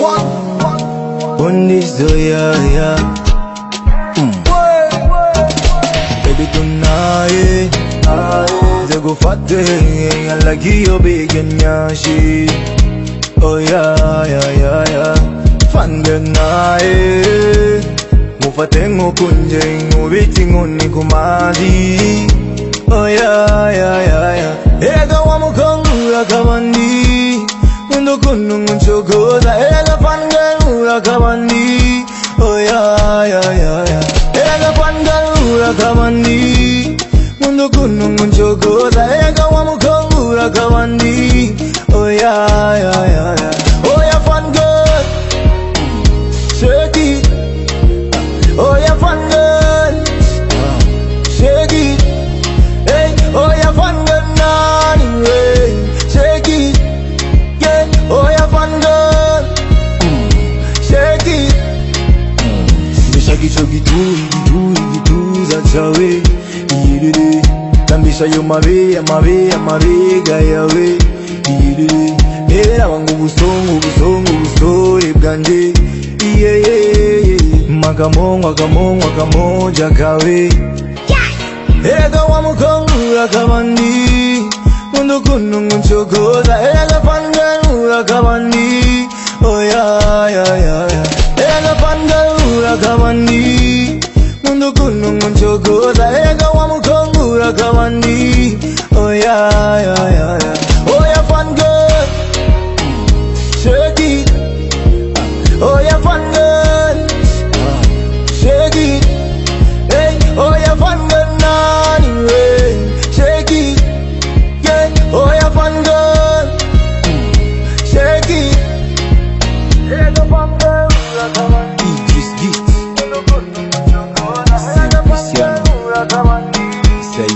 On this yeah. Baby tonight, they go fat day, I like you big and yashi. Oh yeah. Fun good night. Mufatengo kunje, mubiti ngoni kumadi. Oh yeah. Ega wamukongu akamandi. Mundo kunungu chokoza. Ega fangu akamandi. Oh yeah. Ega fangu akamandi. Mundo kunungu chokoza. Ega wamukongu akamandi. Oh yeah. Oh yeah, fun good. Shake it. Oh yeah, fun good. Shake it. Hey, oh yeah, fun good nani way. Shake it. Yeah, oh yeah, fun good. Shake it. Shake it, that's how we. Tambisha yo mabe gayawe. Era wangu busongo bwanje. Yeah. Makamoja kawe. Ega wamukongu akamandi. Mundo kunungu chokoza. Ega fangu akamandi. Oh yeah. Ega fangu akamandi. Mundo kunungu chokoza. Ega wamukongu akamandi. Oh yeah. Oh yeah, fun good. Shake it. Oh yeah, fun good. Shake it. Hey, oh yeah, fun good nani way. Shake it. Yeah, oh yeah, fun good. Shake it. Hey, the fun good. Idris Git. Say